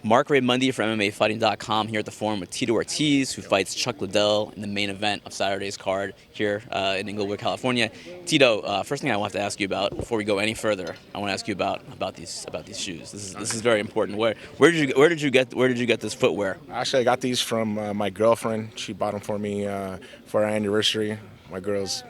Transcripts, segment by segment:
Mark Ray Mundy from MMAfighting.com here at the Forum with Tito Ortiz, who fights Chuck Liddell in the main event of Saturday's card here in Inglewood, California. Tito, first thing I want to ask you about before we go any further, I want to ask you about these shoes. This is very important. Where did you get this footwear? Actually, I got these from my girlfriend. She bought them for me for our anniversary. My girls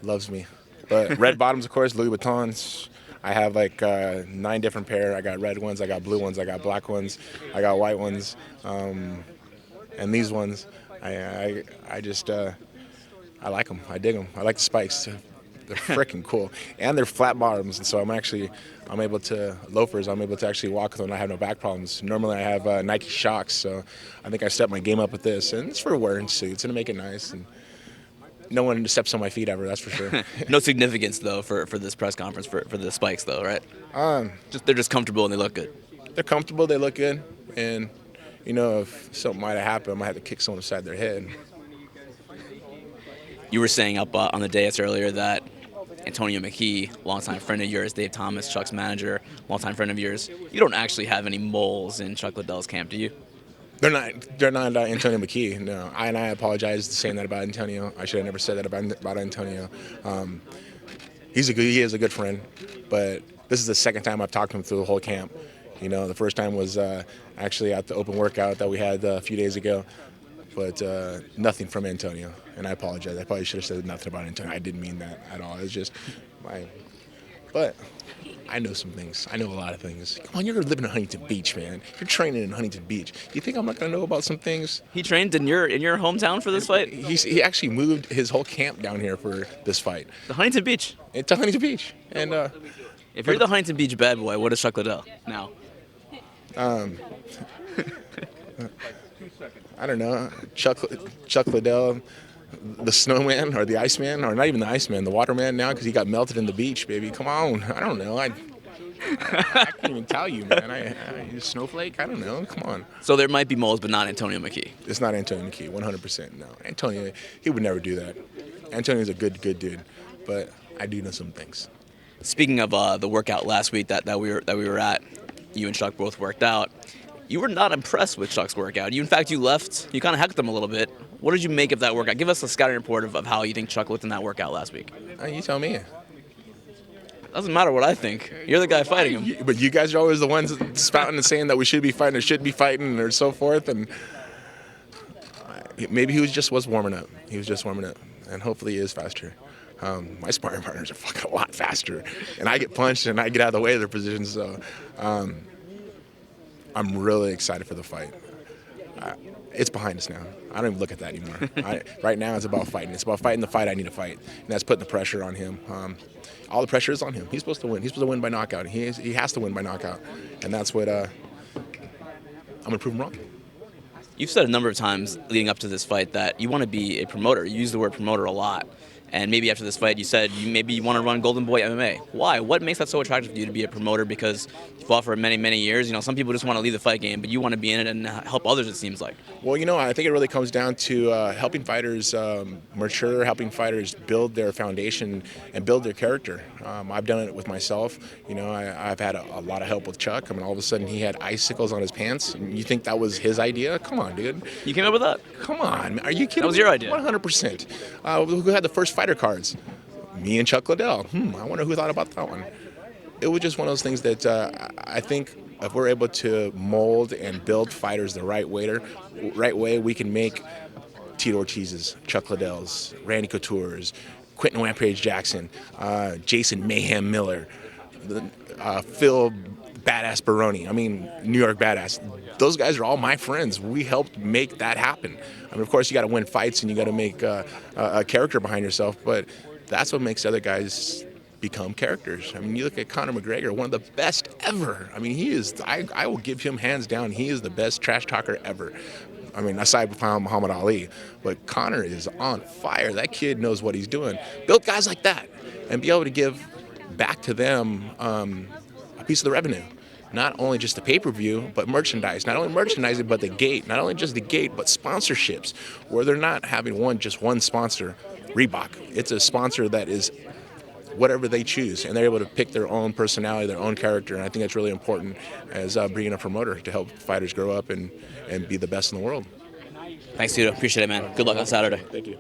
loves me. But red bottoms, of course, Louis Vuittons. I have like 9 different pair. I got red ones, I got blue ones, I got black ones, I got white ones, and these ones, I like them. I dig them. I like the spikes. They're freaking cool, and they're flat bottoms. And so I'm able to loafers. I'm able to actually walk with them and I have no back problems. Normally I have Nike Shocks, so I think I stepped my game up with this, and it's for wearing suits and to make it nice. And no one steps on my feet ever, that's for sure. No significance, though, for this press conference, for the spikes, though, right? They're just comfortable and they look good. They're comfortable, they look good, and, you know, if something might have happened, I might have to kick someone upside their head. You were saying up on the dais earlier that Antonio McKee, longtime friend of yours, Dave Thomas, Chuck's manager, longtime friend of yours, you don't actually have any moles in Chuck Liddell's camp, do you? They're not Antonio McKee, no. I apologize for saying that about Antonio. I should have never said that about Antonio. He is a good friend, but this is the second time I've talked to him through the whole camp. You know, the first time was actually at the open workout that we had a few days ago, but nothing from Antonio, and I apologize. I probably should have said nothing about Antonio. I didn't mean that at all. It was just but I know some things. I know a lot of things. Come on, you're living in Huntington Beach, man. You're training in Huntington Beach. You think I'm not going to know about some things? He trained in your hometown for this fight? He actually moved his whole camp down here for this fight. The Huntington Beach? To Huntington Beach. And if you're the Huntington Beach bad boy, what is Chuck Liddell now? I don't know. Chuck Liddell, the snowman or the Iceman, or not even the Iceman, the waterman now, because he got melted in the beach, baby. Come on. I don't know. I can't even tell you, man. I snowflake? I don't know. Come on. So there might be moles, but not Antonio McKee. It's not Antonio McKee, 100%. No. Antonio, he would never do that. Antonio's a good dude, but I do know some things. Speaking of the workout last week that we were at, you and Chuck both worked out. You were not impressed with Chuck's workout. You kind of heckled him a little bit. What did you make of that workout? Give us a scouting report of how you think Chuck looked in that workout last week. You tell me. Doesn't matter what I think. You're the guy fighting him. But you guys are always the ones spouting and saying that we should be fighting or should be fighting or so forth. And maybe he was warming up. He was just warming up. And hopefully he is faster. My sparring partners are fucking a lot faster. And I get punched and I get out of the way of their positions. So I'm really excited for the fight. It's behind us now. I don't even look at that anymore. Right now it's about fighting. It's about fighting the fight I need to fight. And that's putting the pressure on him. All the pressure is on him. He's supposed to win. He's supposed to win by knockout. He has to win by knockout. And that's what I'm going to prove him wrong. You've said a number of times leading up to this fight that you want to be a promoter. You use the word promoter a lot. And maybe after this fight, you said you want to run Golden Boy MMA. Why? What makes that so attractive to you to be a promoter? Because you fought for many, many years. You know, some people just want to leave the fight game, but you want to be in it and help others, it seems like. Well, you know, I think it really comes down to helping fighters mature, helping fighters build their foundation and build their character. I've done it with myself. You know, I've had a lot of help with Chuck. I mean, all of a sudden he had icicles on his pants. You think that was his idea? Come on, dude. You came up with that? Come on. Are you kidding? That was your idea. 100%. Who had the first fighter cards? Me and Chuck Liddell. I wonder who thought about that one. It was just one of those things that I think if we're able to mold and build fighters the right way, we can make Tito Ortiz's, Chuck Liddell's, Randy Couture's, Quentin Rampage Jackson, Jason Mayhem Miller, Phil Badass Baroni. I mean, New York Badass. Those guys are all my friends. We helped make that happen. I mean, of course, you got to win fights and you got to make a character behind yourself, but that's what makes other guys become characters. I mean, you look at Conor McGregor, one of the best ever. I mean, he is, I will give him hands down, he is the best trash talker ever. I mean, aside from Muhammad Ali, but Conor is on fire. That kid knows what he's doing. Build guys like that and be able to give back to them a piece of the revenue. Not only just the pay-per-view, but merchandise. Not only merchandising, but the gate. Not only just the gate, but sponsorships, where they're not having just one sponsor, Reebok. It's a sponsor that is whatever they choose, and they're able to pick their own personality, their own character, and I think that's really important as being a promoter to help fighters grow up and be the best in the world. Thanks, Tito. Appreciate it, man. Good luck on Saturday. Thank you.